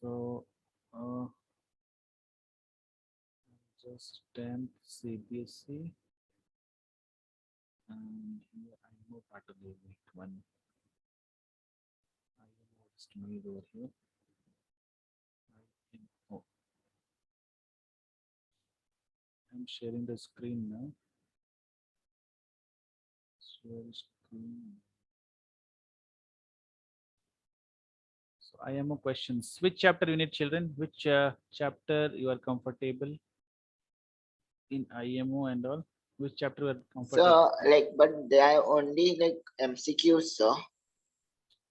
So just temp CBSE and here I know part of the week one. I know just made over here. I think, oh, I'm sharing the screen now. Share screen. So I am a questions. Which chapter you need, children? Which chapter you are comfortable in IMO and all? Which chapter you are comfortable? So, like, but they are only like MCQs, sir.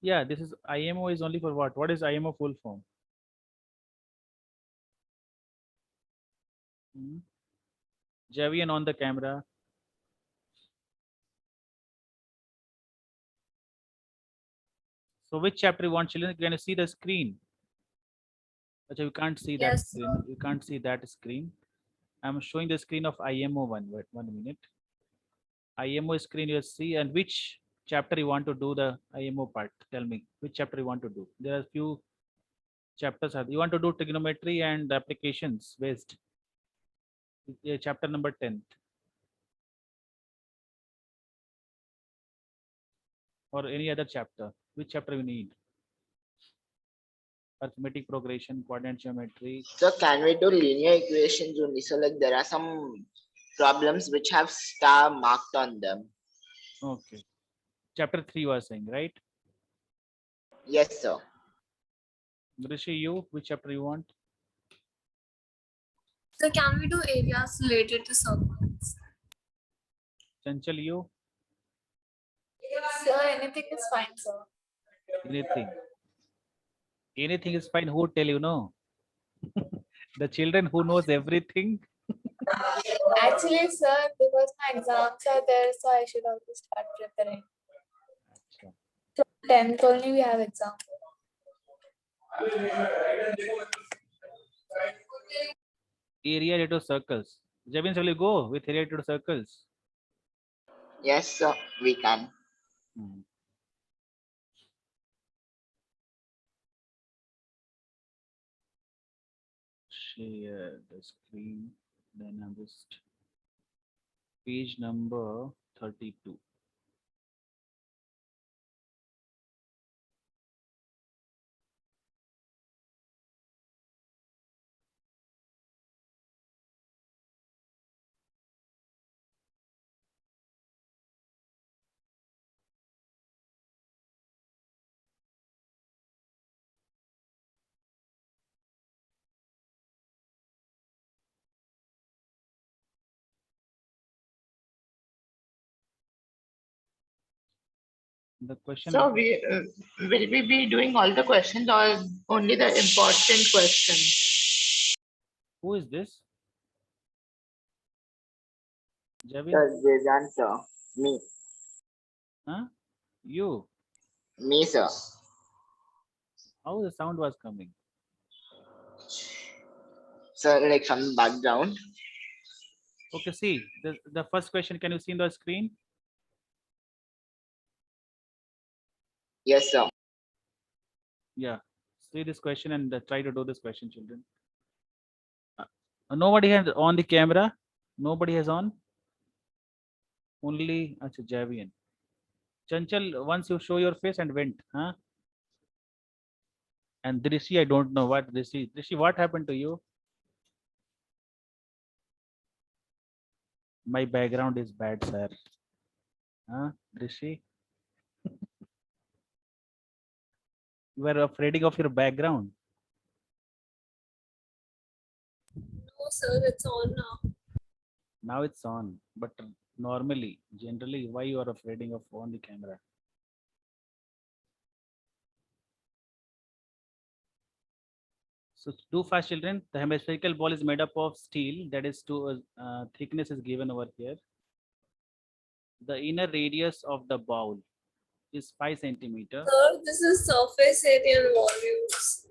Yeah, this is IMO is only for what? What is IMO full form? Hmm? Javian on the camera. So which chapter you want, children? Can you see the screen? Acha, you can't see that Yes, screen. You can't see that screen. I'm showing the screen of IMO one. Wait, 1 minute. IMO screen you see, and which chapter you want to do the IMO part? Tell me which chapter you want to do. There are few chapters. You want to do trigonometry and applications based. Chapter number 10 or any other chapter. Which chapter you need? Arithmetic progression, coordinate geometry. So, can we do linear equations only? So, like, there are some problems which have star marked on them. Okay. Chapter 3 you are saying, right? Yes, sir. Rishi, you which chapter you want? so can we do areas related to circles? Chanchal, you? Sir, anything is fine, sir. Anything. Anything is fine. Who tell you no? The children who knows everything. Actually, sir, because my exams are there, so I should also start preparing. Acha. So 10th only we have exam. Area related to circles. Javin, shall you go with area related to circles? Yes, sir. We can. Hmm. Share the screen. Then I'm just page number 32. The question So, will we be doing all the questions or only the important questions? who is this? Javin? Sir, Vedant, sir. Me. Huh? You? Me, sir. How the sound was coming? Sir, like from the background. Okay, see the first question. Can you see in the screen? Yes, sir. Yeah. See this question and try to do this question, children. Nobody has on the camera. Nobody has on. Only Acha, Javian. Chanchal, once you show your face and went, huh? And Drishi, I don't know what Drishi. Drishi, what happened to you? My background is bad, sir. Huh? Drishi, you are afraid of your background. No, sir, it's on now. Now it's on, but normally, generally, why you are afraid of on the camera? So do fast, children. The hemispherical ball is made up of steel. That is to thickness is given over here. The inner radius of the ball is 5 centimeter. Sir, this is surface area and volumes.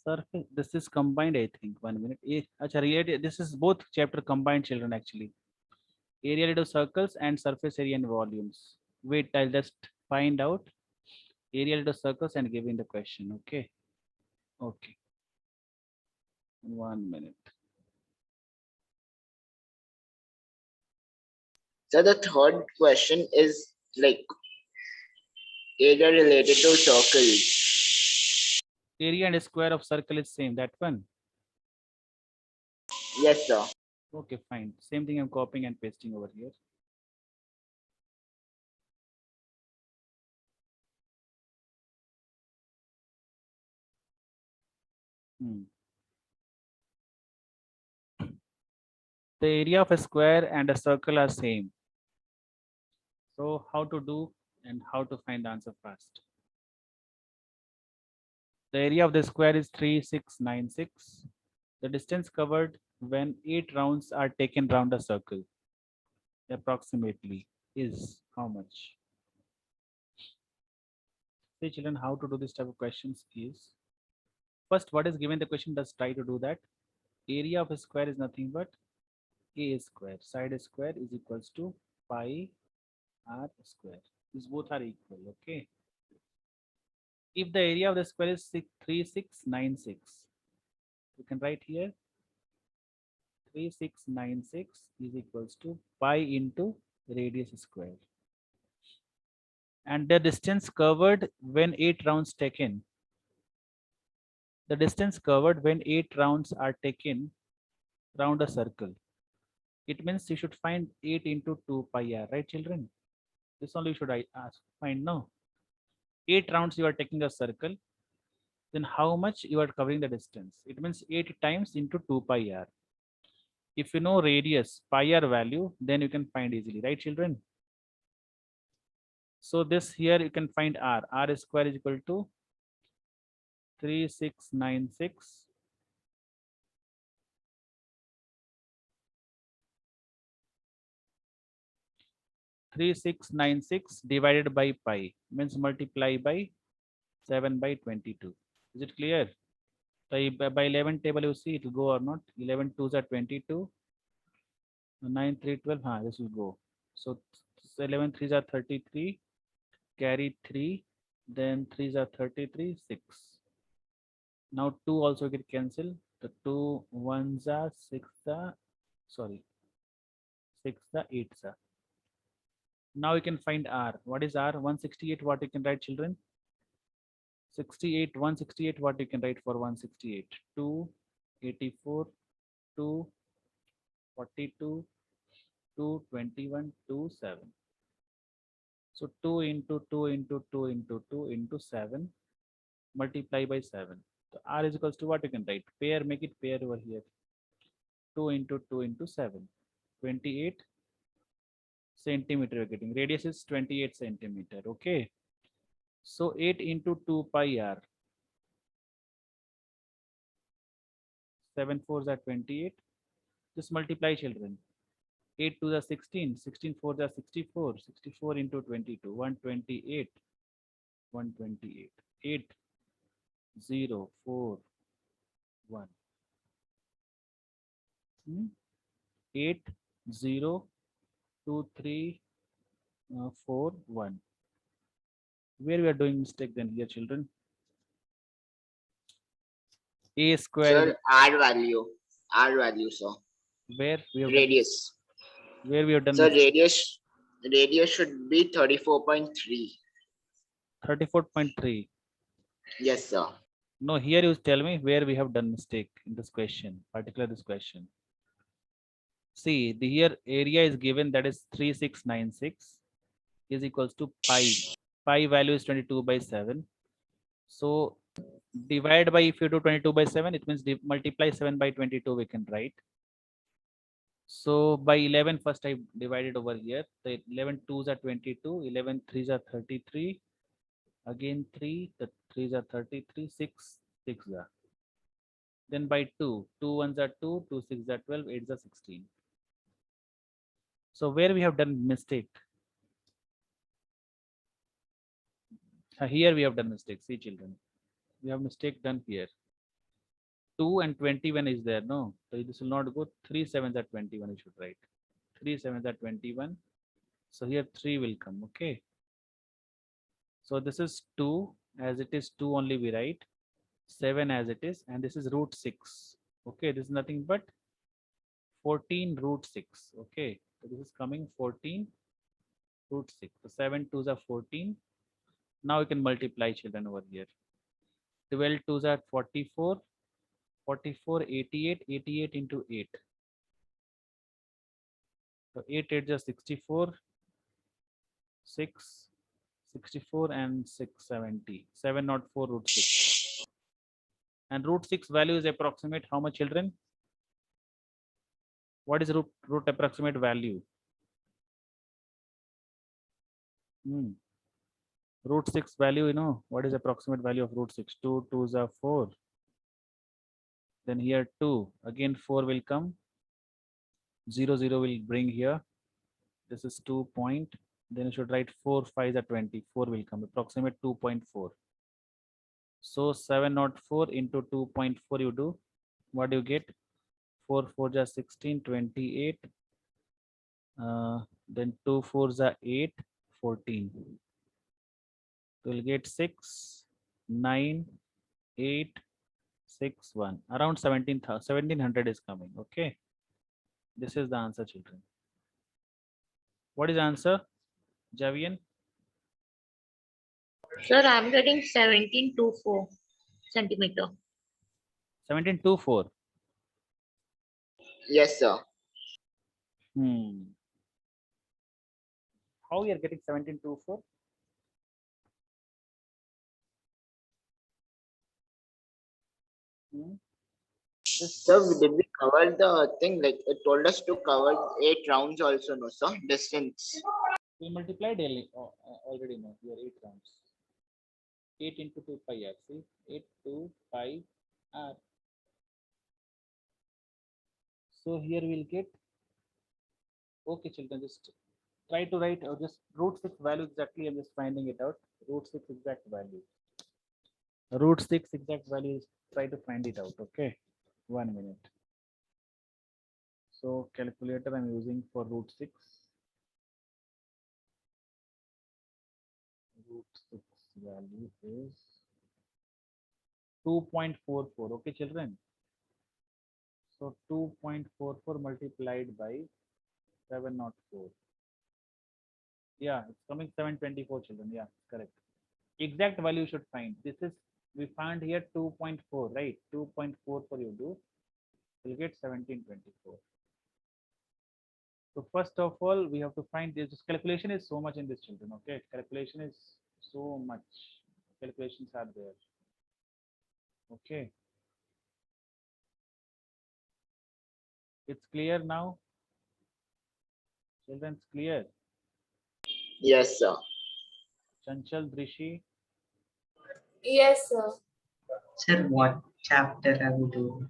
Surface. This is combined, I think. 1 minute. Acha, this is both chapter combined, children. Actually, area related to circles and surface area and volumes. Wait, I'll just find out area related to circles and giving the question. Okay. Okay. 1 minute. So the third question is like area related to circle. Area and square of circle is same. That one. Yes, sir. Okay, fine. Same thing I'm copying and pasting over here. Hmm. The area of a square and a circle are same. So how to do and how to find the answer fast? The area of the square is 3696. The distance covered when 8 rounds are taken round a circle approximately is how much? See children, how to do this type of questions is first what is given the question, just try to do that. Area of a square is nothing but a square. Side square is equals to pi r square. These both are equal. Okay. If the area of the square is 3696, you can write here 3696 is equals to pi into radius square. And the distance covered when 8 rounds taken. The distance covered when 8 rounds are taken round a circle. It means you should find 8 into 2 pi r, right children? This only should I ask, find no. 8 rounds you are taking a circle, then how much you are covering the distance? It means 8 times into 2 pi r. If you know radius, pi r value, then you can find easily, right children? So this here you can find r. R square is equal to 3696 3696 divided by pi means multiply by 7 by 22. Is it clear? So by 11 table you see it will go or not? 11 twos are 22. 9 3 12. This will go. So 11 threes are 33. Carry 3. Then 3s are 33. 6. Now 2 also get cancelled. The 2 ones are 6 are sorry 6 are 8 are. Now you can find R. What is R? 168. What you can write children? 68, 168, what you can write for 168? 2, 84, 2, 42, 2, 21, 2, 7. So 2 into 2 into 2 into 2 into 7 multiply by 7. So R is equals to what you can write? Pair, make it pair over here. 2 into 2 into 7. 28 centimeter you're getting. Radius is 28 centimeter. Okay. So 8 into 2 pi r. 7 fours are 28. Just multiply children. 8 to the 16, 16 4 the 64, 64 into 22, 128, 128, 8, 0, 4, 1. 8, 0, 2, 3, 4, 1. Where we are doing mistake then here, children? A square is Sir, R value, sir. where we have done, Radius. where we have done So mistake? radius should be 34.3. 34.3. Yes, sir. No, here you tell me where we have done mistake in this question, particular this question. See, the here area is given, that is 3696 is equals to pi. Pi value is 22 by 7. So divide by, if you do 22 by 7, it means multiply 7 by 22 we can write. So by 11 first I divided over here. The 11 twos are 22, 11 threes are 33. Again 3, the 3s are 33, 6, 6 are. Then by 2, 2 ones are 2, 2 6 are 12, 8 are 16. So where we have done mistake? Here we have done mistake. See children, we have mistake done here. 2 and 21 is there, no? So this will not go. 3 sevens are 21, you should write. 3 sevens are 21. So here 3 will come, okay? So this is 2, as it is 2 only we write. 7 as it is, and this is root 6. Okay, this is nothing but 14 root 6. Okay, so this is coming 14 root 6. So 7 twos are 14. Now you can multiply children over here. 12 twos are 44. 44, 88, 88 into 8. So 8 8 is 64, 6, 64 and 6, 70. 704 root 6. And root 6 value is approximate how much children? What is root approximate value? Root 6 value, you know, what is approximate value of root 6? 2 twos are 4. Then here 2. Again 4 will come. 0 0 will bring here. This is 2 point. Then you should write 4 5 are 20. 4 will come. Approximate 2.4. So 704 into 2.4 you do. What do you get? 4 4 are 16, 28. Then 2 4s are 8, 14. So you'll get 6, 9, 8, 6, 1. Around 1700 is coming. Okay. This is the answer, children. What is the answer, Javian? Sir, I'm getting 1724 centimeter. 1724. Yes, sir. How you are getting 1724? Sir, did we cover the thing? Like it told us to cover 8 rounds also, no, sir? Distance. We multiply daily. Oh, already know. Here 8 rounds. 8 into 2 pi r. See, 8 2 pi r. So here we'll get. Okay, children, just try to write or just root 6 value exactly. I'm just finding it out. Root 6 exact value. Root 6 exact value is try to find it out. Okay, 1 minute. So calculator I'm using for root 6. Root 6 value is 2.44. Okay, children. So 2.44 multiplied by 704. Yeah, it's coming 724, children. Yeah, correct. Exact value you should find. This is we found here 2.4, right? 2.44 you do. You'll get 1724. So first of all, we have to find this calculation is so much in this, children. Okay, calculation is so much. Calculations are there. Okay. It's clear now. Children, it's clear. Yes, sir. Chanchal, Drishi. Yes, sir. Sir, what chapter are we doing?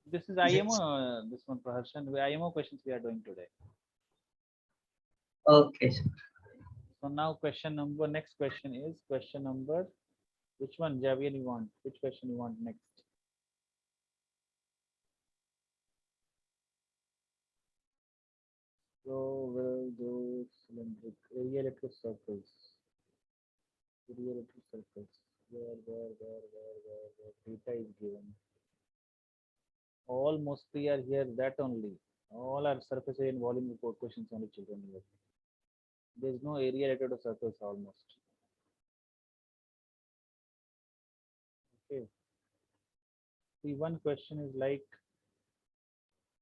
This is IMO. This one, Praharshan. IMO questions we are doing today. Okay, sir. So now next question is question number, which one, Javier, you want? Which question you want next? So we'll do cylindric electric circles. Electric circles. Where data is given. All mostly are here, that only. All are surface area and volume report questions only, children here. There's no area related to circles almost. Okay. See, one question is like.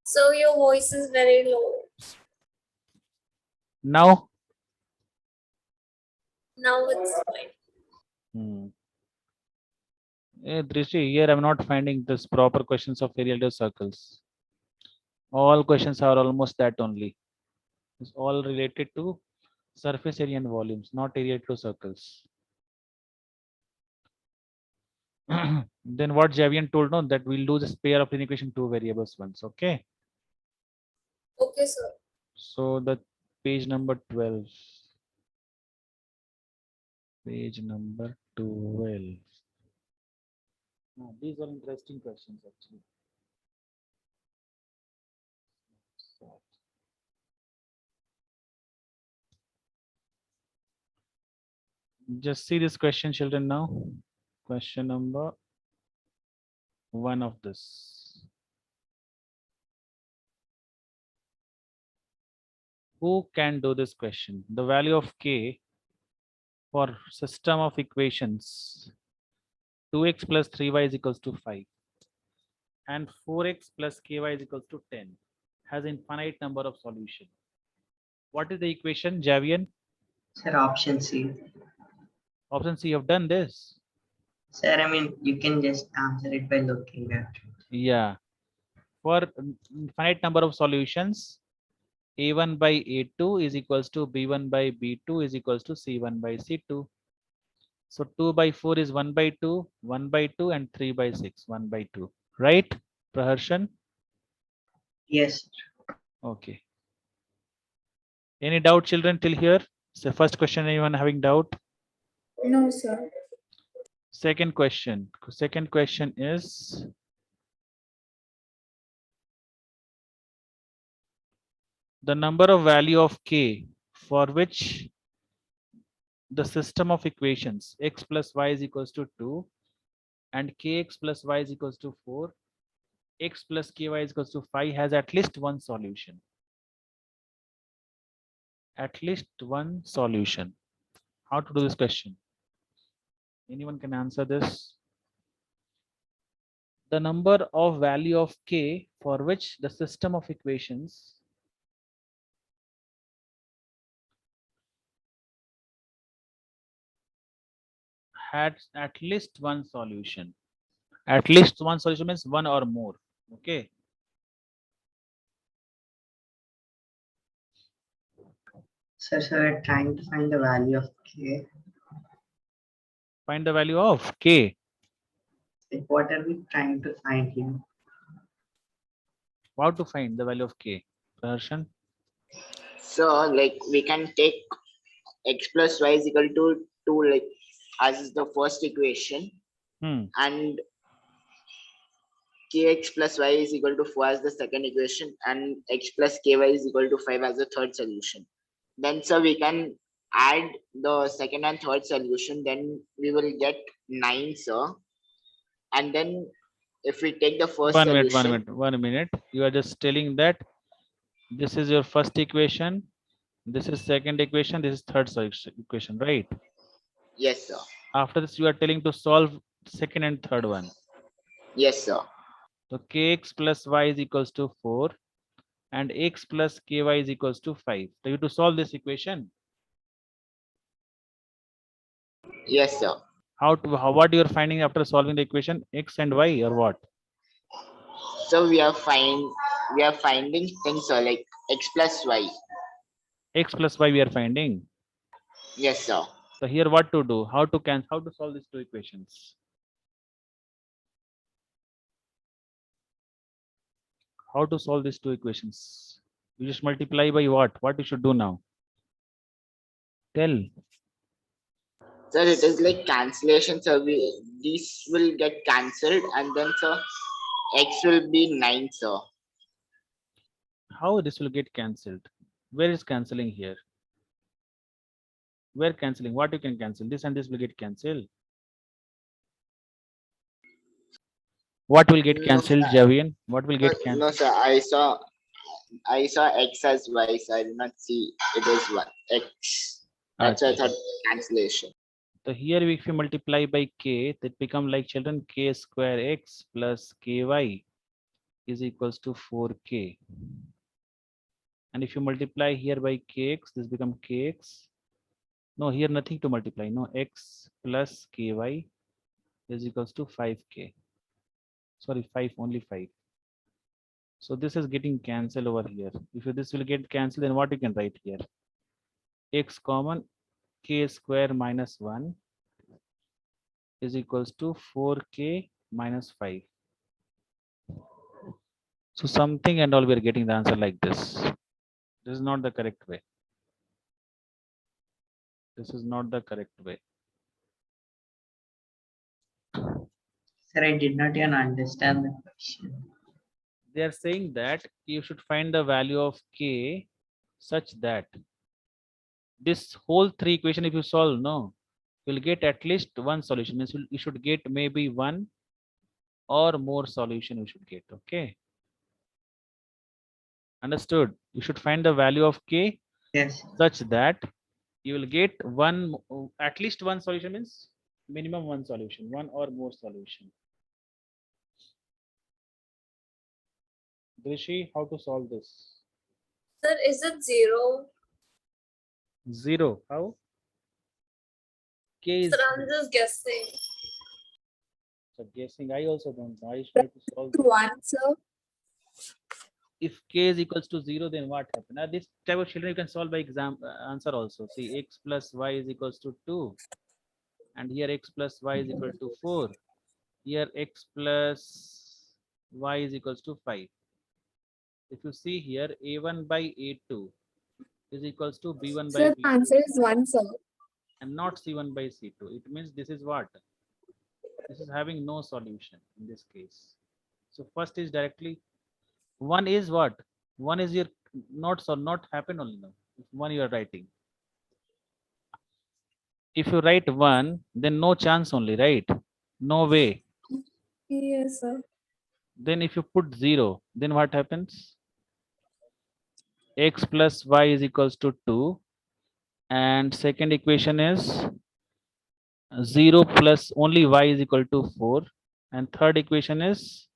So your voice is very low. Now. Now it's fine. Drishi, here I'm not finding this proper questions of area related circles. All questions are almost that only. It's all related to surface area and volumes, not area to circles. Then what Javian told, no, that we'll do this pair of linear equation 2 variables once. Okay. Okay, sir. So the page number 12. Page number 12. These are interesting questions actually. Just see this question, children, now. Question number 1 of this. Who can do this question? The value of k for system of equations 2x plus 3y is equals to 5 and 4x plus ky is equals to 10 has infinite number of solution. What is the equation, Javian? Sir, option C. Option C, you have done this. Sir, I mean, you can just answer it by looking at it. Yeah. For infinite number of solutions, a1 by a2 is equals to b1 by b2 is equals to c1 by c2. So 2 by 4 is 1 by 2, 1 by 2 and 3 by 6, 1 by 2. Right, Praharshan? Yes. Okay. Any doubt, children, till here? So first question, anyone having doubt? No, sir. Second question. Second question is the number of value of k for which the system of equations x plus y is equals to 2 and kx plus y is equals to 4, x plus ky is equals to 5 has at least one solution. At least one solution. How to do this question? Anyone can answer this? The number of value of k for which the system of equations had at least one solution. At least one solution means one or more. Okay. Sir, so we're trying to find the value of k. Find the value of k. Like, what are we trying to find here? How to find the value of k? Praharshan? So like we can take x plus y is equal to 2 like as the first equation and kx plus y is equal to 4 as the second equation and x plus ky is equal to 5 as the third solution. Then so we can add the second and third solution, then we will get 9, sir. And then if we take the first One minute, solution, 1 minute. You are just telling that this is your first equation, this is second equation, this is third equation, right? yes, sir. After this, you are telling to solve second and third one. Yes, sir. So kx plus y is equals to 4 and x plus ky is equals to 5. So you have to solve this equation. Yes, sir. What you are finding after solving the equation x and y or what? So we are finding things, sir, like x plus y. X plus y we are finding. Yes, sir. So here what to do? How to solve these two equations? How to solve these two equations? You just multiply by what? What you should do now? Tell. Sir, it is like cancellation, sir. These will get cancelled and then, sir, x will be 9, sir. How this will get cancelled? Where is cancelling here? Where cancelling? What you can cancel? This and this will get cancelled. What will get No, cancelled, sir. Javian? What will get No, cancelled? no, sir. I saw x as y, so I did not see it as one x. That's why I thought cancellation. So here if you multiply by k, that become like children k square x plus ky is equals to 4k. And if you multiply here by kx, this become kx. No, here nothing to multiply. No, x plus ky is equals to 5k. Sorry, 5, only 5. So this is getting cancelled over here. If this will get cancelled, then what you can write here? X common, k square minus 1 is equals to 4k minus 5. So something and all we are getting the answer like this. This is not the correct way. This is not the correct way. Sir, I did not even understand the question. They are saying that you should find the value of k such that this whole three equation, if you solve, no, you'll get at least one solution. Means you should get maybe one or more solution you should get. Okay. Understood? You should find the value of k Yes. such that you will get at least one solution, means minimum one solution, one or more solution. Drishi, how to solve this? Sir, is it 0? Zero. How? K is Sir, I'm just guessing. so guessing. I also don't know. I should have to solve this. 1, sir. If k is equals to 0, then what happened? Now this type of children you can solve by answer also. See, x plus y is equals to 2, and here x plus y is equal to 4. Here x plus y is equals to 5. If you see here, a1 by a2 is equals to b1 by Sir, the b2 answer is 1, sir. and not c1 by c2. It means this is what? This is having no solution in this case. So first is directly, one is what? One is your not happen only now. One you are writing. If you write one, then no chance only, right? No way. Yes, sir. Then if you put 0, then what happens? X plus y is equals to 2. And second equation is 0 plus only y is equal to 4. And third equation is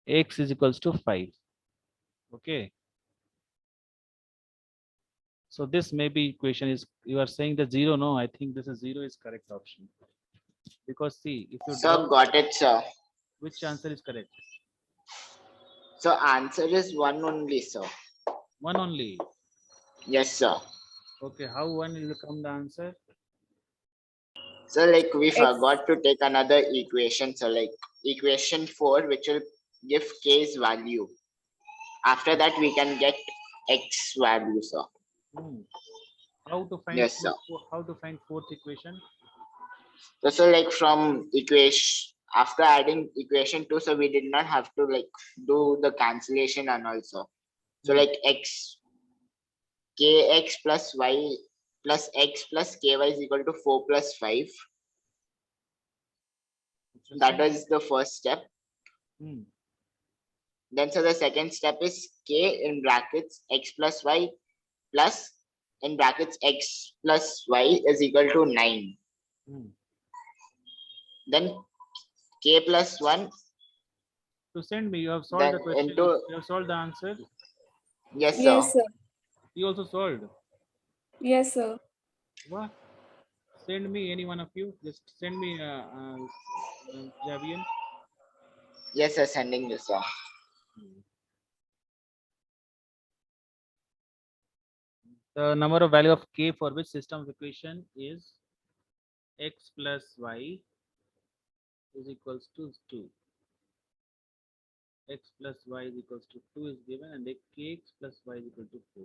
x is equals to 5. Okay. So this maybe equation is, you are saying that 0, no, I think this is 0 is correct option. Because see, if you Sir, draw, got it, sir. which answer is correct? So answer is 1 only, sir. One only. Yes, sir. Okay, how one will become the answer? So like we forgot to take another equation. So like equation 4, which will give k's value. After that, we can get x value, sir. Hmm. How to find Yes, sir. how to find fourth equation? So like from equation, after adding equation 2, so we did not have to like do the cancellation and also. So Hmm. like kx plus y plus x plus ky is equal to 4 plus 5. That is the first step. Hmm. Then so the second step is k in brackets x plus y plus in brackets x plus y is equal to 9. Hmm. Then k plus 1, To send me, you have solved the then question. into, You have solved the answer. yes, sir. Yes, sir. You also solved. Yes, sir. What? Send me any one of you. Just send me Javian. Yes, sir, sending this, sir. The number of value of k for which system of equation is x plus y is equals to 2. X plus y is equals to 2 is given, and kx plus y is equal to 4.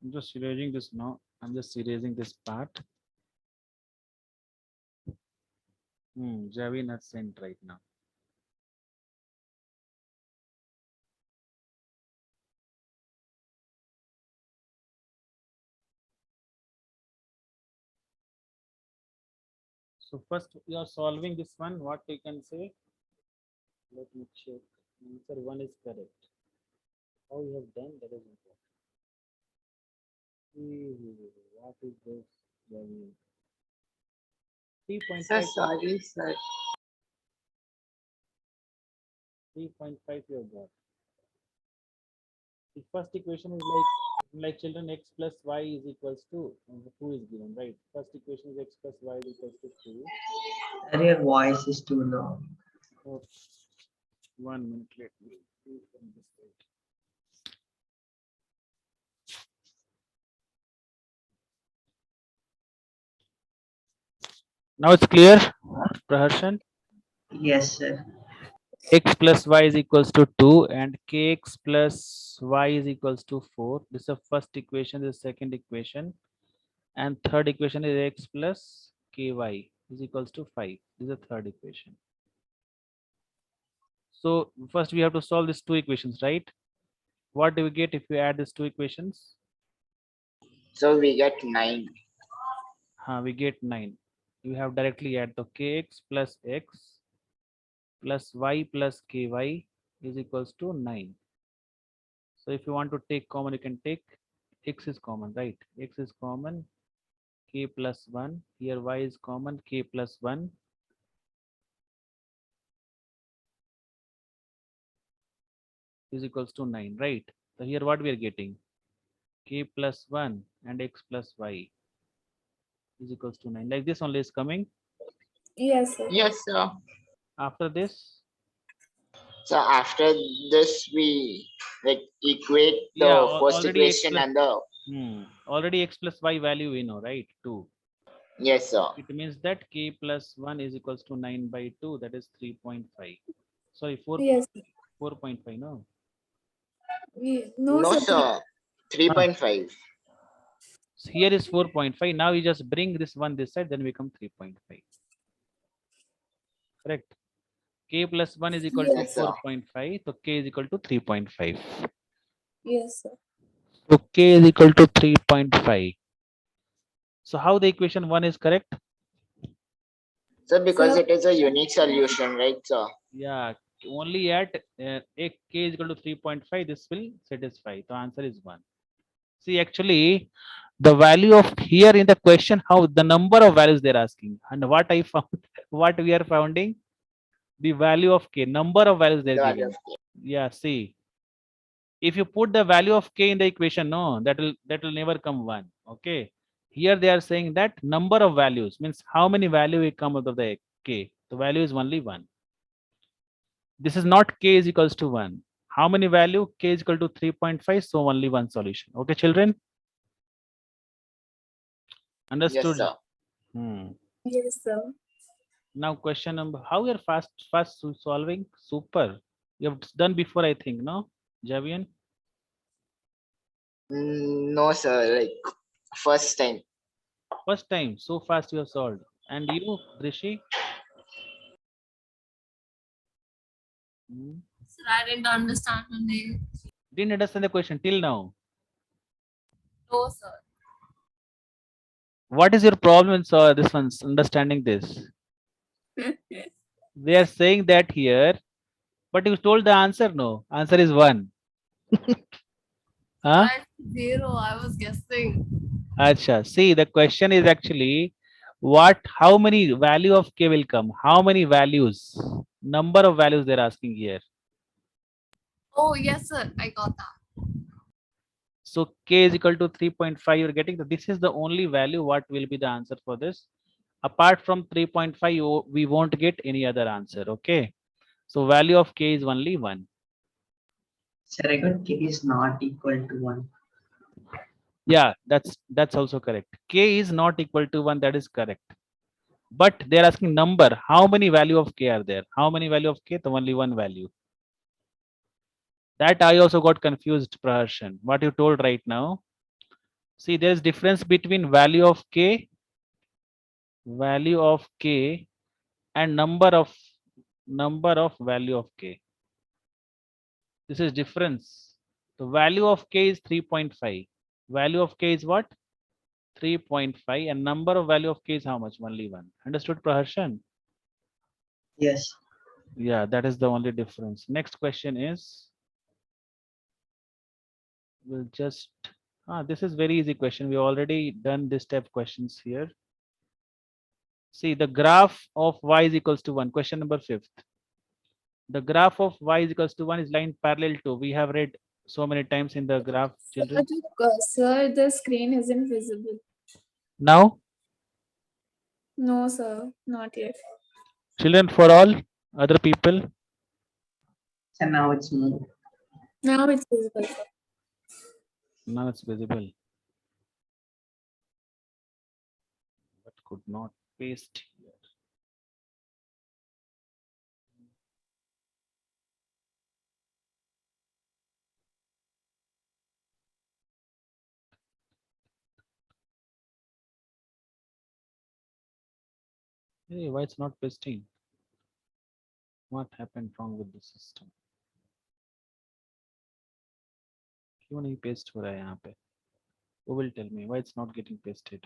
I'm just erasing this now. I'm just erasing this part. Javin has sent right now. So first you are solving this one. What you can say? Let me check. Answer 1 is correct. How you have done, that is important. What is this? Javin? 3.5. Sorry, sir. 3.5 you have got. The first equation is like children, x plus y is equals to 2 is given, right? First equation is x plus y is equals to 2. Sir, your voice is too low. Oh, 1 minute, let me do from this side. Now it's clear, Praharshan? Yes, sir. X plus y is equals to 2 and kx plus y is equals to 4. This is the first equation, this is the second equation. And third equation is x plus ky is equals to 5. This is the third equation. So first we have to solve these two equations, right? What do we get if we add these two equations? So we get 9. We get 9. You have directly add the kx plus x plus y plus ky is equals to 9. So if you want to take common, you can take x is common, right? X is common, k plus 1. Here y is common, k plus 1. Is equals to 9, right? So here what we are getting? K plus 1 and x plus y is equals to 9. Like this only is coming. Yes, sir. Yes, sir. After this, So after this, we like equate the yeah, first already x equation plus, and the already x plus y value we know, right? 2. yes, sir. It means that k plus 1 is equals to 9 by 2, that is 3.5. Sorry, 4, Yes, sir. 4.5, no? No, No, sir. sir. Huh. 3.5. So here is 4.5. Now you just bring this one this side, then become 3.5. Correct. K plus 1 is equal to Yes, sir. 4.5. So k is equal to 3.5. Yes, sir. So k is equal to 3.5. So how the equation 1 is correct? So because Sir. it is a unique solution, right, sir? Yeah, only at k is equal to 3.5, this will satisfy. The answer is 1. See, actually, the value of here in the question, how the number of values they're asking. And what I found, what we are finding, the value of k, number of values they're The value of giving. Yeah, see, if you put the value of k in the equation, no, that will never come 1. Okay. Here they are saying that number of values means how many value will come out of the k. The value is only 1. This is not k is equals to 1. How many value? K is equal to 3.5. So only one solution. Okay, children? yes, Understood? sir. Yes, sir. Now question number, how you're fast solving? Super. You have done before, I think, no? Javian? No, sir. Like first time. First time, so fast you have solved. And you, Drishi? Hmm. Sir, I didn't understand the name. Didn't understand the question till now. No, sir. What is your problem in this one's understanding this? They are saying that here, but you told the answer, no? Answer is 1. Huh? I zero. I was guessing. Acha. See, the question is actually how many value of k will come? How many values? Number of values they're asking here. Oh, yes, sir. I got that. So k is equal to 3.5. You're getting that this is the only value what will be the answer for this. Apart from 3.5, we won't get any other answer. Okay. So value of k is only 1. Sir, I got k is not equal to 1. Yeah, that's also correct. K is not equal to 1. That is correct. But they're asking number. How many value of k are there? How many value of k? The only one value. That I also got confused, Praharshan. What you told right now. See, there's difference between value of k and number of value of k. This is difference. The value of k is 3.5. Value of k is what? 3.5 and number of value of k is how much? Only 1. Understood, Praharshan? Yes. Yeah, that is the only difference. Next question is, we'll just, this is very easy question. We already done this type of questions here. See, the graph of y is equals to 1. Question number 5th. The graph of y is equals to 1 is line parallel to. We have read so many times in the graph, children. Sir, the screen isn't visible. Now, No, sir. Not yet. children, for all other people, So now it's moved. Now it's visible, sir. now it's visible. But could not paste here. Hey, why it's not pasting? What happened wrong with the system? क्यों नहीं paste हो रहा है यहाँ पे? Who will tell me why it's not getting pasted?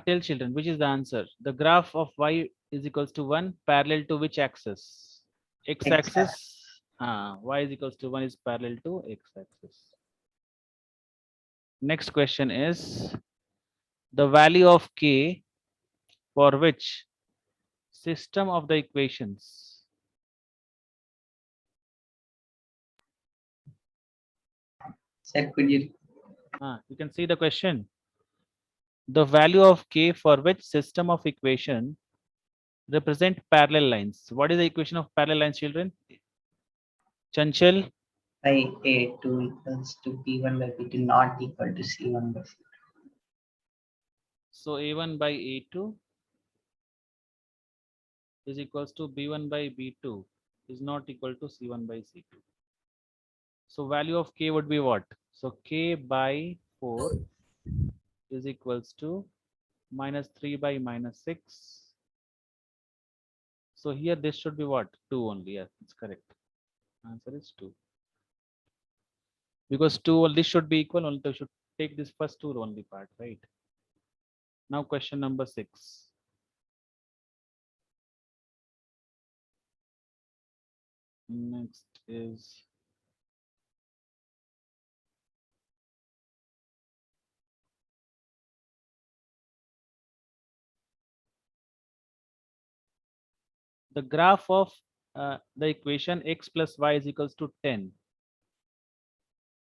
Tell children, which is the answer? The graph of y is equals to 1 parallel to which axis? X axis. Y is equals to 1 is parallel to x axis. Next question is the value of k for which system of the equations? Sir, could you You can see the question. The value of k for which system of equation represent parallel lines? What is the equation of parallel lines, children? Chanchal, by A2 equals to P1 by P2 not equal to C1 by C2? so a1 by a2 is equals to b1 by b2 is not equal to c1 by c2. So value of k would be what? So k by 4 is equals to minus 3 by minus 6. So here this should be what? 2 only. Yes, it's correct. Answer is 2. Because 2, this should be equal, only they should take this first 2 only part, right? Now question number 6. Next is the graph of the equation x plus y is equals to 10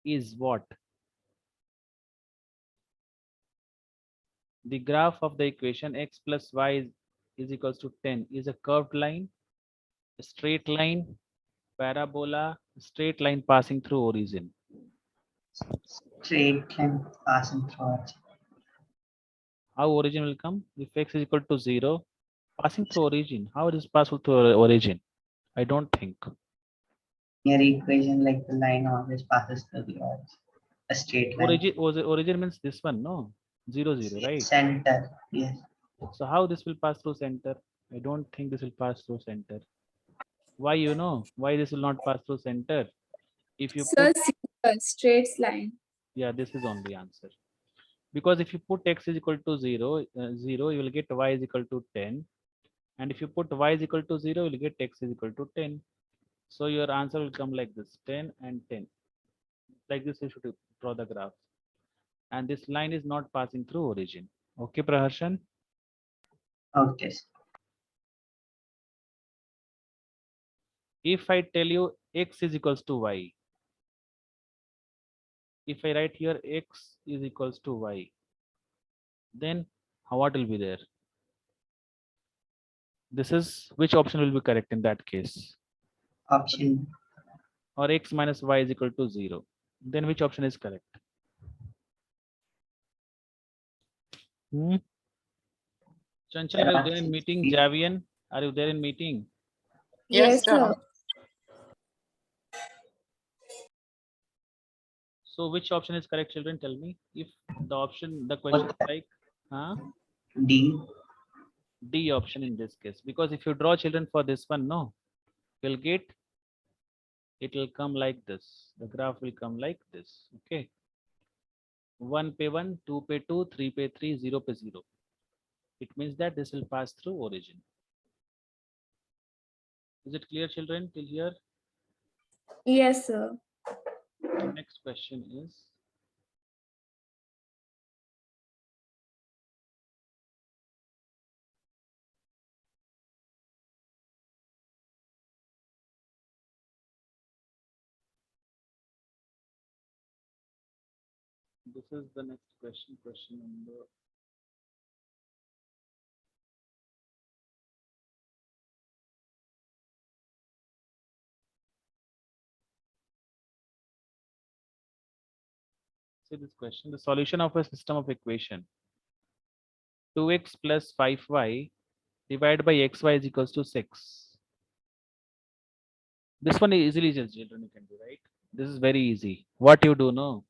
is what? The graph of the equation x plus y is equals to 10 is a curved line, a straight line, parabola, straight line passing through origin. Straight line passing through it. How origin will come? If x is equal to 0, passing through origin. How it is passed through origin? I don't think. Your equation like the line always passes through the edge. A straight line. Origin means this one, no? 0, 0, right? Center, yes. So how this will pass through center? I don't think this will pass through center. Why, you know? Why this will not pass through center? If you Sir, put, see the straight line. yeah, this is only answer. Because if you put x is equal to 0, 0, you will get y is equal to 10. And if you put y is equal to 0, you will get x is equal to 10. So your answer will come like this, 10 and 10. Like this, you should draw the graph. And this line is not passing through origin. Okay, Praharshan? Okay. Sir. If I tell you x is equals to y, if I write here x is equals to y, then what will be there? This is which option will be correct in that case? Option Or x minus y is equal to 0. Then which option is correct? Chanchal, are you there in meeting? Javian, are you there in meeting? Yes, sir. So which option is correct, children? Tell me. If the option, the question is like, D. D option in this case. Because if you draw children for this one, no, you'll get, it will come like this. The graph will come like this. Okay. 1 pay 1, 2 pay 2, 3 pay 3, 0 pay 0. It means that this will pass through origin. Is it clear, children, till here? Yes, sir. Next question is, this is the next question, question number. See this question, the solution of a system of equation 2x plus 5y divided by xy is equals to 6. This one is easily just children you can do, right? This is very easy. What you do, no?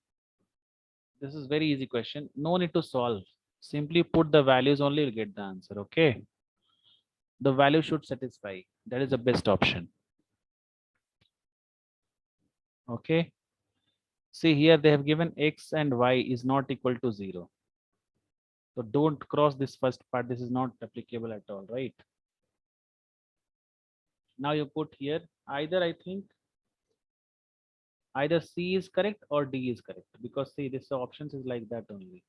This is very easy question. No need to solve. Simply put the values only, you'll get the answer. Okay. The value should satisfy. That is the best option. Okay. See here, they have given x and y is not equal to 0. So don't cross this first part. This is not applicable at all, right? Now you put here either, I think either C is correct or D is correct, because see this options is like that only.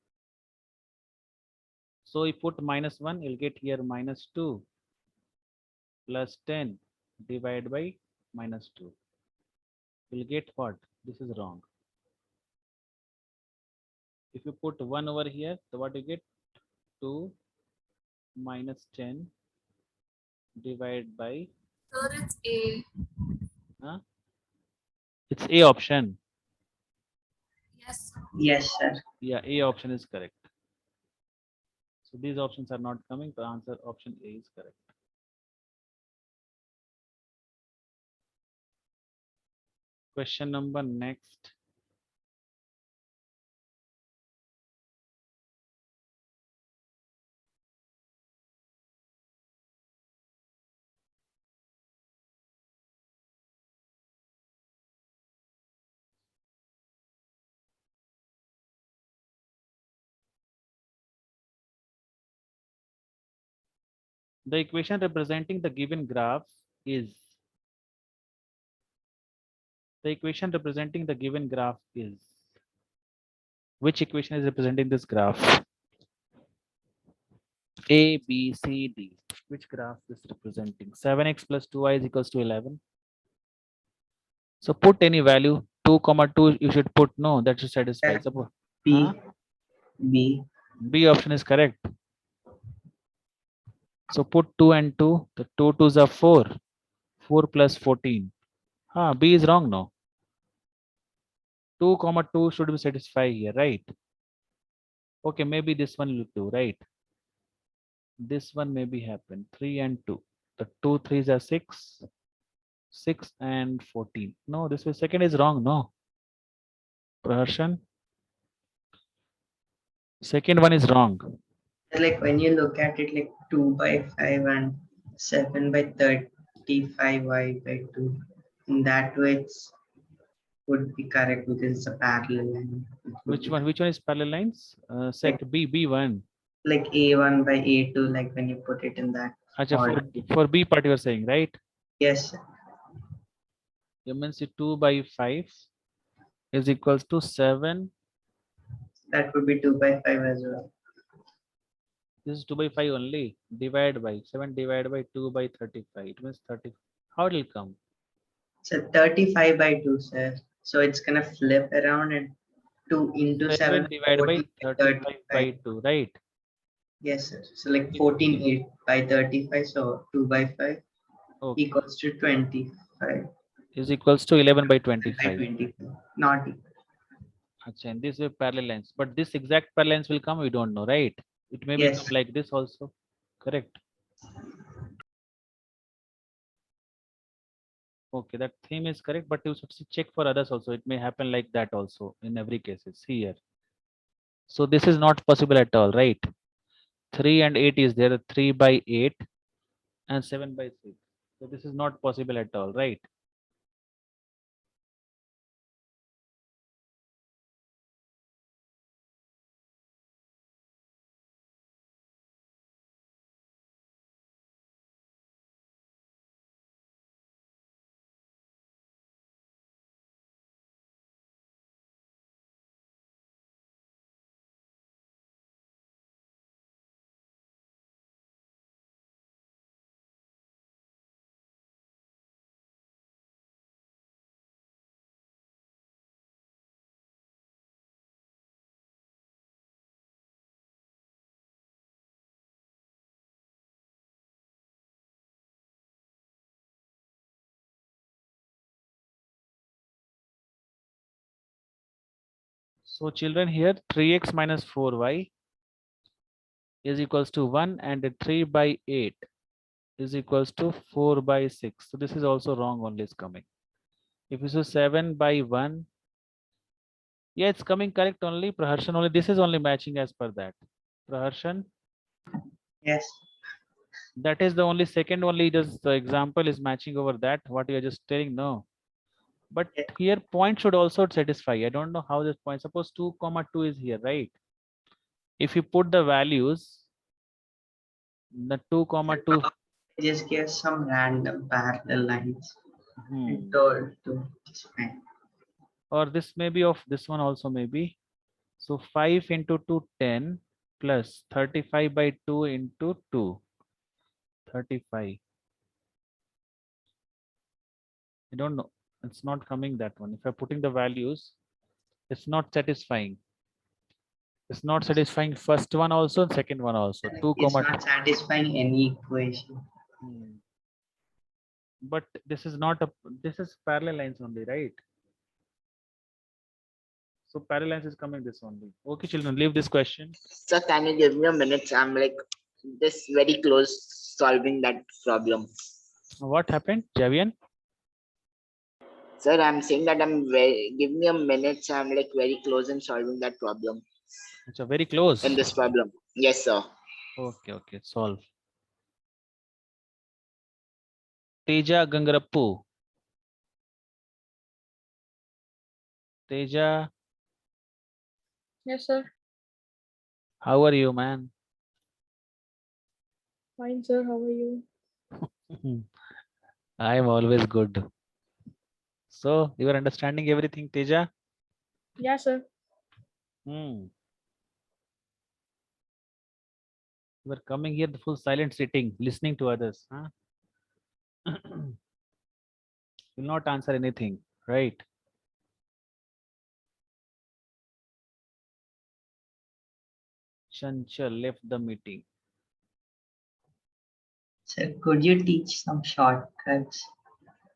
So you put -1, you'll get here -2 plus 10 divided by -2. You'll get what? This is wrong. If you put 1 over here, so what you get? 2 minus 10 divided by, Sir, it's A. huh? It's A option. Yes, sir. Yes, sir. Yeah, A option is correct. So these options are not coming. The answer option A is correct. Question number next. The equation representing the given graph is, the equation representing the given graph is, which equation is representing this graph? A, B, C, D. Which graph is representing? 7x plus 2y is equals to 11. So put any value, 2 comma 2 you should put, no, that should satisfy. Suppose B. Huh? B. B option is correct. So put 2 and 2, the 2 2s are 4. 4 plus 14. B is wrong now. 2 comma 2 should be satisfied here, right? Okay, maybe this one will do, right? This one maybe happen. 3 and 2. The 2 3s are 6. 6 and 14. No, this was second is wrong, no. Praharshan. Second one is wrong. Like when you look at it, like 2 by 5 and 7 by 35y by 2. In that way, it's would be correct because it's a parallel line. It would Which be one? Which one is parallel lines? B1. like A1 by A2, like when you put it in that Acha, order. for B part you are saying, right? Yes, sir. You means 2 by 5 is equals to 7. That would be 2 by 5 as well. This is 2 by 5 only. Divide by 7 divided by 2 by 35. It means 30. How it will come? So 35 by 2, sir. So it's gonna flip around and 2 into 7 divided by 14 35 by 2, right? Yes, sir. So like 14 8 by 35. So 2 by 5 Okay. equals to 25 Is equals to 11 by by 25. 25. Not equal. Acha, and this is parallel lines. But this exact parallel lines will come, we don't know, right? It may Yes. become like this also. Correct. Okay, that theme is correct, but you should check for others also. It may happen like that also in every cases here. So this is not possible at all, right? 3 and 8 is there, 3 by 8 and 7 by 6. So this is not possible at all, right? So children here 3x minus 4y is equals to 1 and 3 by 8 is equals to 4 by 6. So this is also wrong only is coming. If you say 7 by 1, yeah, it's coming correct only. Praharshan only. This is only matching as per that. Praharshan? Yes. That is the only second only just the example is matching over that what you are just telling. No, but Yeah. here point should also satisfy. I don't know how this point, suppose 2 comma 2 is here, right? If you put the values, the 2 comma 2, Just give some random parallel lines and hmm, told to just fine. or this may be of this one also maybe. So 5 into 2 10 plus 35 by 2 into 2 35. I don't know, it's not coming that one. If I'm putting the values, it's not satisfying. It's not satisfying first one also and second one also. 2 It's comma not satisfying any equation. Hmm. But this is not a, this is parallel lines only, right? So parallel lines is coming this only. Okay, children, leave this question. Sir, can you give me a minute? I'm like this very close solving that problem. What happened, Javian? Sir, I'm saying that I'm very, give me a minute. I'm like very close in solving that problem It's a very close. in this problem. Yes, sir. Okay, okay, solve. Teja Gangarappu. Teja, Yes, sir. how are you, man? Fine, sir. How are you? I am always good. So you are understanding everything, Teja? Yeah, sir. Hmm. You are coming here the full silent sitting, listening to others. Huh? Will not answer anything, right? Chanchal left the meeting. So could you teach some shortcuts?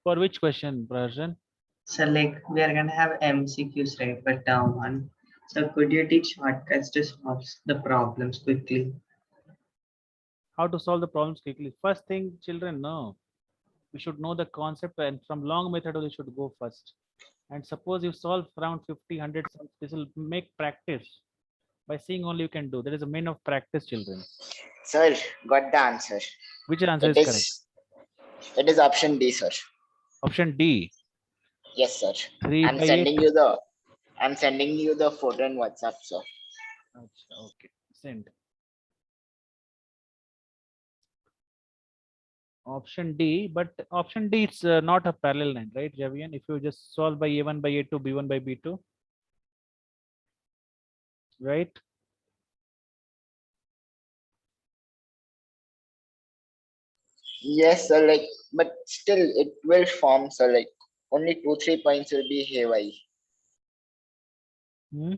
For which question, Prajan? So like we are gonna have MCQs, right, for term one. So could you teach shortcuts to solve the problems quickly? How to solve the problems quickly? First thing, children, no. We should know the concept, and from long method we should go first. And suppose you solve around 50, 100, this will make practice. By seeing only you can do. That is a main of practice, children. Sir, got the answer. Which answer It is correct? is option D, sir. Option D, Yes, sir. 3 I'm by 8. sending you the I'm sending you the photo in WhatsApp, sir. Acha, okay, send. Option D, but option D it's not a parallel line, right, Javian? If you just solve by A1 by A2, B1 by B2, right? Yes, sir. Like, but still, it will form, sir. Like, only 2-3 points will be haywire. Hmm?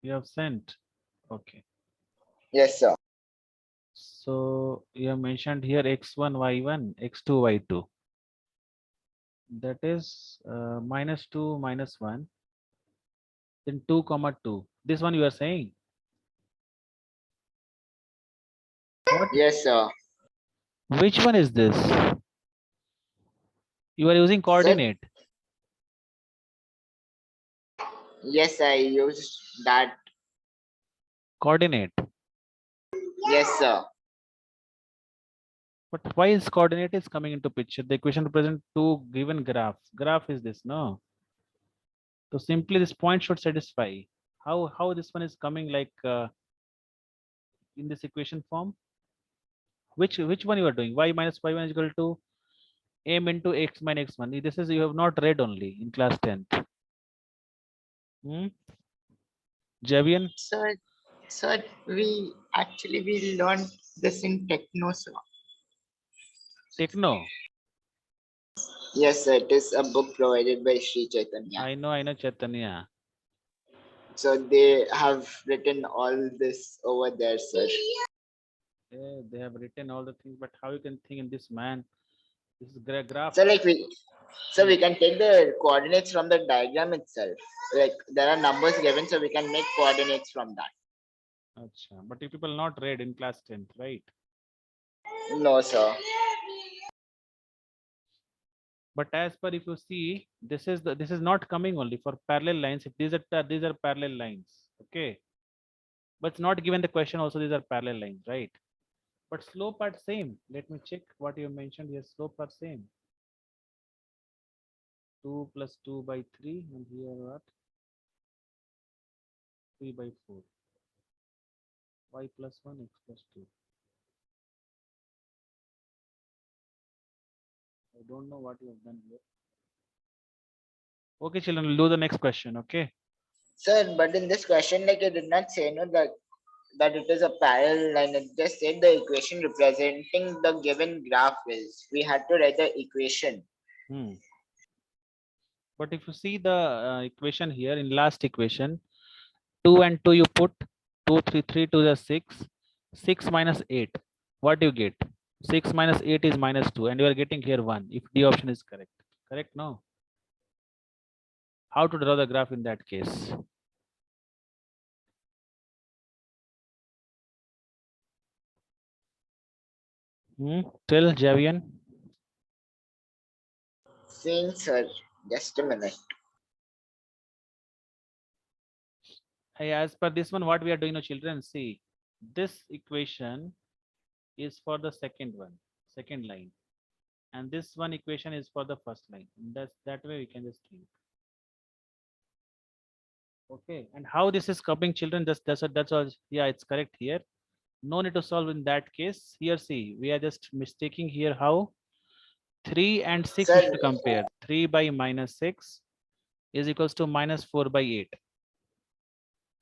You have sent. Okay. Yes, sir. So you have mentioned here x1, y1, x2, y2. That is -2, -1. Then 2, comma 2. This one you are saying. What? Yes, sir. Which one is this? You are using coordinate. Yes, I used that. Coordinate. Yes, sir. But why is coordinate is coming into picture? The equation represent two given graphs. Graph is this, no? So simply this point should satisfy. How this one is coming like in this equation form? Which one you are doing? Y minus y1 is equal to m into x minus x1. This is you have not read only in class 10th. Javian, Sir, we actually we learned this in techno, sir. Techno. Yes, sir. It is a book provided by Sri Chaitanya. I know Chaitanya. So they have written all this over there, sir. Yeah, they have written all the things, but how you can think in this man? This is graph. So like we So we can take the coordinates from the diagram itself. Like there are numbers given, so we can make coordinates from that. Acha. But you people not read in class 10th, right? No, sir. But as per if you see, this is not coming only for parallel lines. If these are parallel lines, okay. But it's not given the question also. These are parallel lines, right? But slope are same. Let me check what you mentioned here. Slope are same. 2 plus 2 by 3, and here what? 3 by 4. Y plus 1, x plus 2. I don't know what you have done here. Okay, children, we'll do the next question. Okay. Sir, but in this question, like it did not say no that it is a parallel line. It just said the equation representing the given graph is. We had to write the equation. Hmm. But if you see the equation here in last equation, 2 and 2 you put 2, 3, 3 to the 6, 6 minus 8. What do you get? 6 minus 8 is minus 2, and you are getting here 1. If D option is correct. Correct? No. How to draw the graph in that case? Tell Javian. Saying, sir, just a minute. Hey, as per this one, what we are doing now, children, see, this equation is for the second line. And this one equation is for the first line. That way we can just think. Okay, and how this is coming, children, that's all. Yeah, it's correct here. No need to solve in that case. Here, see, we are just mistaking here how 3 and 6 we Sir, should compare. 3 by minus 6 is equals to minus 4 by 8.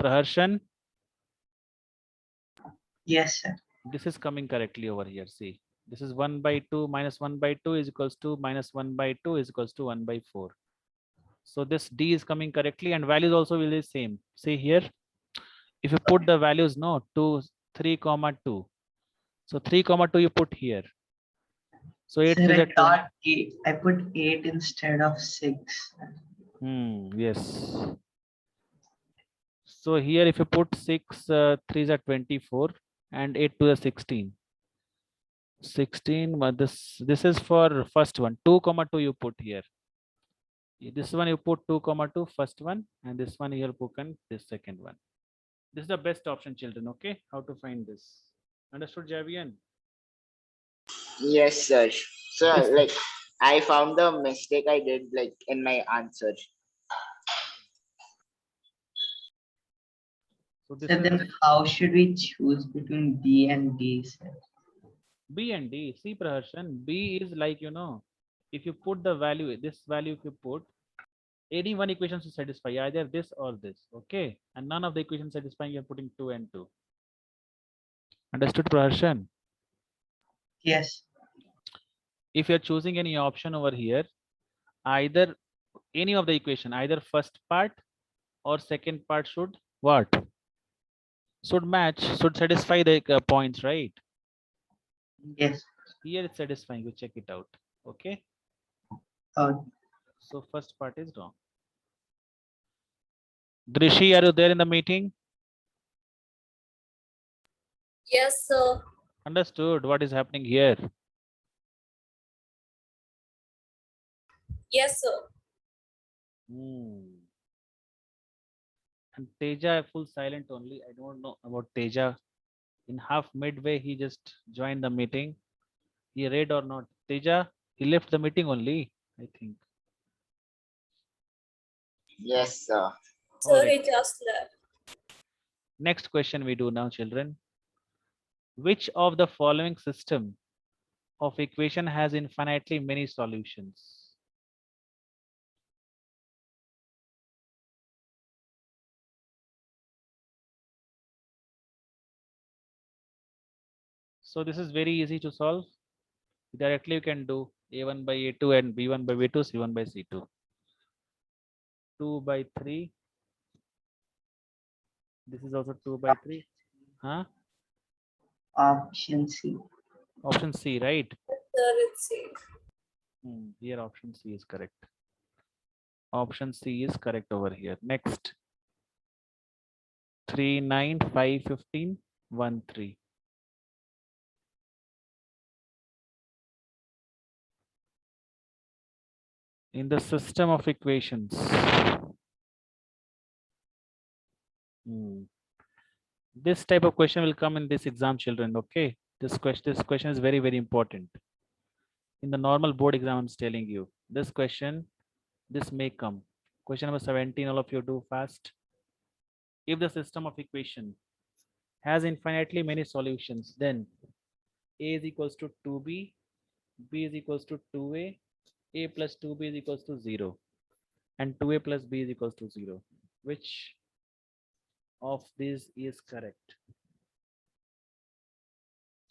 Praharshan, Yes, sir. this is coming correctly over here. See, this is 1 by 2 minus 1 by 2 is equals to minus 1 by 2 is equals to 1 by 4. So this D is coming correctly, and values also will be same. See here, if you put the values, no, 2, 3, comma 2. So 3, comma 2 you put here. So 8 Sir, is I a 2. thought I put 8 instead of 6. Yes. So here if you put 6, 3 are 24 and 8 to the 16. 16, but this is for first one. 2, comma 2 you put here. This one you put 2, comma 2 first one, and this one here put in this second one. This is the best option, children. Okay, how to find this? Understood, Javian? yes, sir. So This- like I found the mistake I did like in my answer. So this So is then how should we choose between B and D, sir? B and D. See, Praharshan, B is like, if you put the value, this value, if you put any one equation to satisfy either this or this, okay? And none of the equations satisfying, you're putting 2 and 2. Understood, Praharshan? Yes. If you're choosing any option over here, either any of the equation, either first part or second part should what? Should match, should satisfy the points, right? Yes. Here it's satisfying, you check it out, okay? Uh, So first part is wrong. Drishi, are you there in the meeting? Yes, sir. Understood what is happening here. Yes, sir. And Teja full silent only. I don't know about Teja. In half midway, he just joined the meeting. He read or not? Teja, he left the meeting only, I think. Yes, sir. Sir, Alright. he just left. Next question we do now, children. Which of the following system of equation has infinitely many solutions? So this is very easy to solve. Directly you can do A1 by A2 and B1 by B2, C1 by C2. 2 by 3. This is also 2 by 3. Huh? option C. Option C, right? Sir, it's safe. Here option C is correct. Option C is correct over here. Next. 3, 9, 5, 15, 1, 3. In the system of equations. This type of question will come in this exam, children. Okay. This question is very, very important. In the normal board exam, I'm telling you. This question, this may come. Question number 17, all of you do fast. If the system of equation has infinitely many solutions, then A is equals to 2B, B is equals to 2A plus 2B is equals to 0, and 2A plus B is equals to 0. Which of these is correct?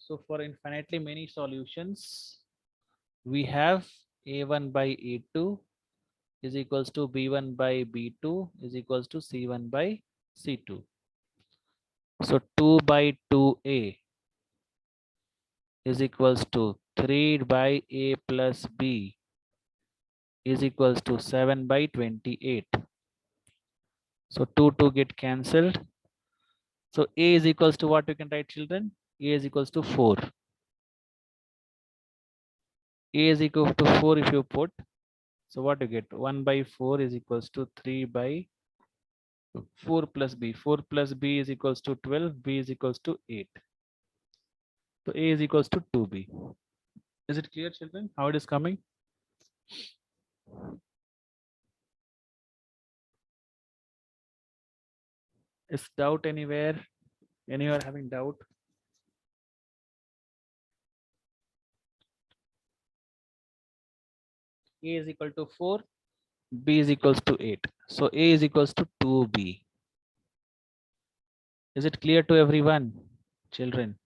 So for infinitely many solutions, we have A1 by A2 is equals to B1 by B2 is equals to C1 by C2. So 2 by 2A is equals to 3 by A plus B is equals to 7 by 28. So 2 get cancelled. So A is equals to what you can write, children? A is equals to 4. A is equal to 4 if you put. So what you get? 1 by 4 is equals to 3 by 4 plus B. 4 plus B is equals to 12. B is equals to 8. So A is equals to 2B. Is it clear, children, how it is coming? Is doubt anywhere? Anyone having doubt? A is equal to 4. B is equals to 8. So A is equals to 2B. Is it clear to everyone, children?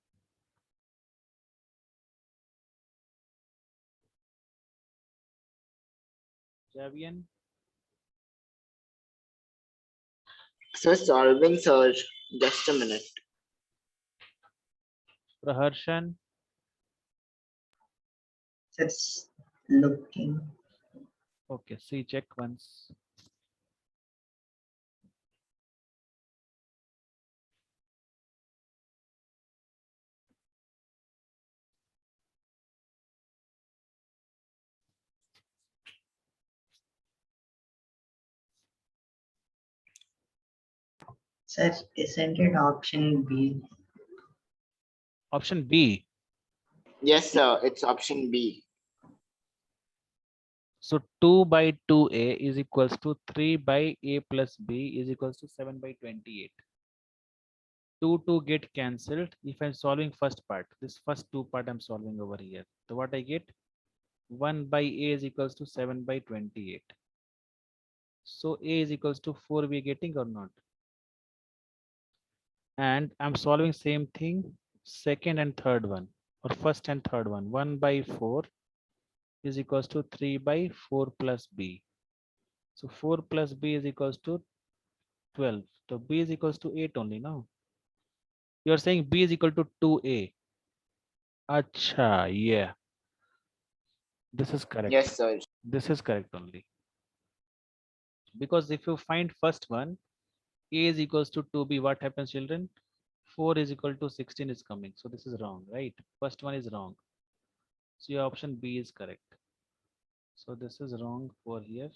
Javian, So solving, sir. Just a minute. Praharshan, Just looking. okay, see, check once. Sir, isn't it option B? Option B. Yes, sir. It's option B. So 2 by 2A is equals to 3 by A plus B is equals to 7 by 28. 2 get cancelled. If I'm solving first part, this first two part I'm solving over here. So what I get? 1 by A is equals to 7 by 28. So A is equals to 4 we getting or not? And I'm solving same thing, second and third one, or first and third one. 1 by 4 is equals to 3 by 4 plus B. So 4 plus B is equals to 12. So B is equals to 8 only now. You are saying B is equal to 2A. Acha, yeah. This is correct. Yes, sir. This is correct only. Because if you find first one, A is equals to 2B, what happens, children? 4 is equal to 16 is coming. So this is wrong, right? First one is wrong. So your option B is correct. So this is wrong for here.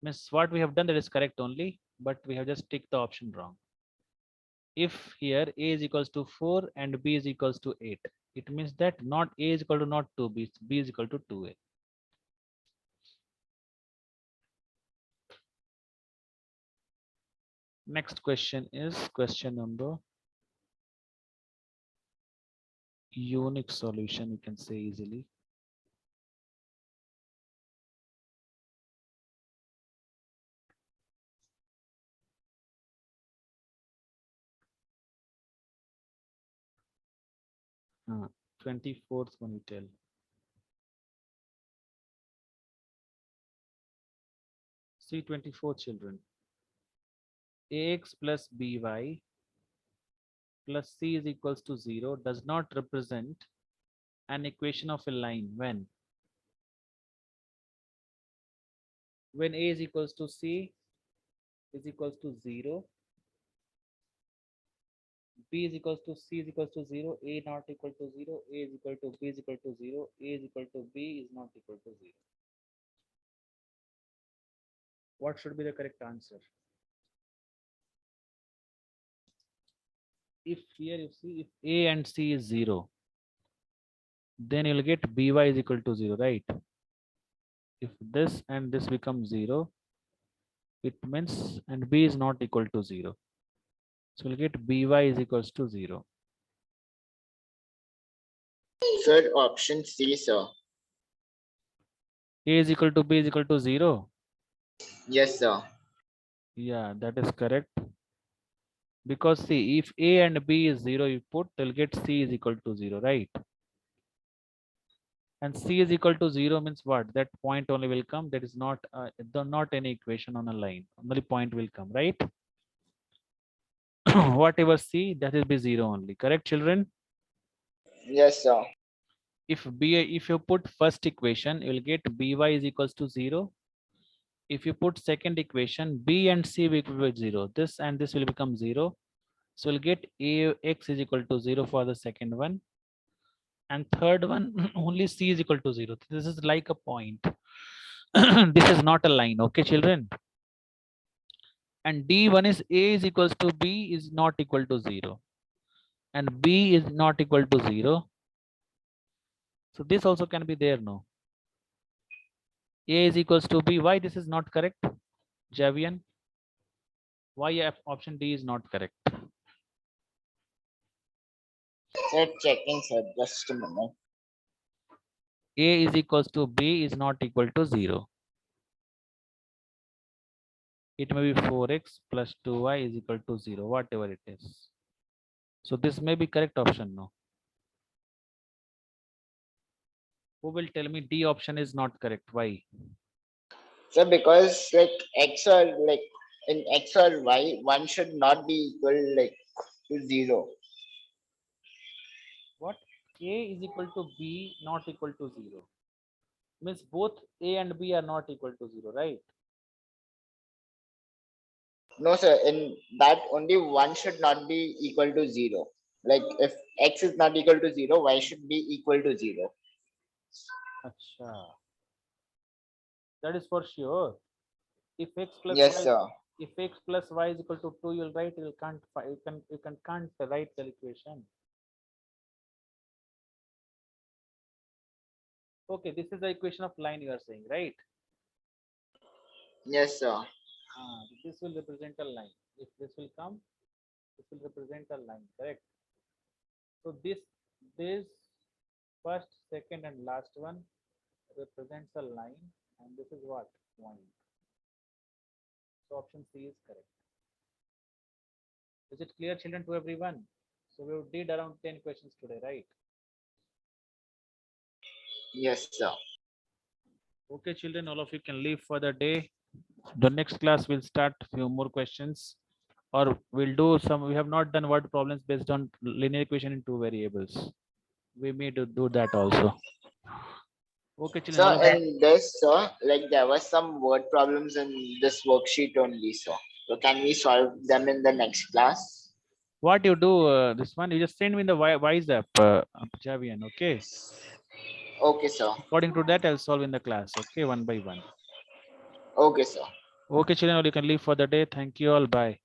Means what we have done that is correct only, but we have just ticked the option wrong. If here A is equals to 4 and B is equals to 8, it means that not A is equal to not 2B, B is equal to 2A. Next question is question number unique solution, you can say easily. Uh, 24th one you tell. See 24 children. Ax plus by plus c is equals to 0 does not represent an equation of a line when When A is equals to C is equals to 0, B is equals to C is equals to 0, A not equal to 0, A is equal to B is equal to 0, A is equal to B is not equal to 0. What should be the correct answer? If here you see, if A and C is 0, then you'll get By is equal to 0, right? If this and this becomes 0, it means, and B is not equal to 0. So we'll get By is equals to 0. Sir, option C, sir. A is equal to B is equal to 0. Yes, sir. Yeah, that is correct. Because see, if A and B is 0, you put, they'll get C is equal to 0, right? And C is equal to 0 means what? That point only will come. That is not not any equation on a line. Only point will come, right? Whatever C, that will be 0 only. Correct, children? Yes, sir. If you put first equation, you will get By is equals to 0. If you put second equation, B and C will be 0. This and this will become 0. So we'll get Ax is equal to 0 for the second one. And third one, only C is equal to 0. This is like a point. This is not a line. Okay, children? And D1 is A is equals to B is not equal to 0. And B is not equal to 0. So this also can be there, no? A is equals to B. Why this is not correct, Javian? Why option D is not correct? Sir, checking, sir. Just a minute. A is equals to B is not equal to 0. It may be 4x plus 2y is equal to 0, whatever it is. So this may be correct option, no? Who will tell me D option is not correct? Why? Sir, because like X or like in X or Y, one should not be equal like to 0. What? A is equal to B not equal to 0. Means both A and B are not equal to 0, right? No, sir. In that only one should not be equal to 0. Like if X is not equal to 0, Y should be equal to 0. Acha. That is for sure. If X plus Yes, Y, sir. if X plus Y is equal to 2, you'll write, you can't write the equation. Okay, this is the equation of line you are saying, right? Yes, sir. This will represent a line. If this will come, this will represent a line, correct? So this first, second, and last one represents a line, and this is what? Point. So option C is correct. Is it clear, children, to everyone? So we did around 10 questions today, right? Yes, sir. Okay, children, all of you can leave for the day. The next class will start few more questions, or we'll do some. We have not done word problems based on linear equation in two variables. We may do that also. Okay, children. all So of you- in this, sir, like there were some word problems in this worksheet only, sir. So can we solve them in the next class? What you do, this one, you just send me the Wise app, Javian, okay? Okay, sir. According to that, I'll solve in the class, okay, one by one. Okay, sir. Okay, children, all you can leave for the day. Thank you all. Bye.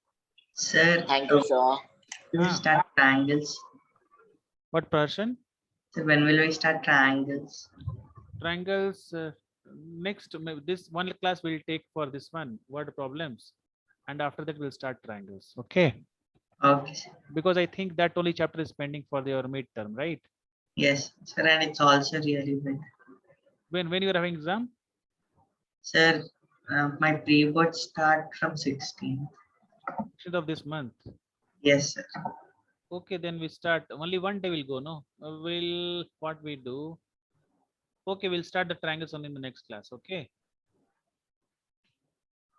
Sir, Thank you, sir. will we start triangles? What person? So when will we start triangles? Triangles. Next, this one class will take for this one, word problems. And after that, we'll start triangles, okay? Okay, sir. Because I think that only chapter is pending for your midterm, right? Yes, sir, and it's also really big. When you are having exam? Sir, my pre-board start from 16. Of this month. Yes, sir. Okay, then we start. Only one day will go, no? We'll, what we do? Okay, we'll start the triangles only in the next class, okay?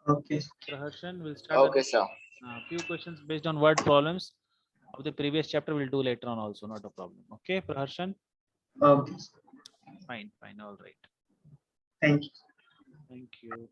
Okay. Praharshan, we'll start Okay, sir. few questions based on word problems of the previous chapter. We'll do later on also, not a problem. Okay, Praharshan? Okay. Fine, all right. Thank you. Thank you.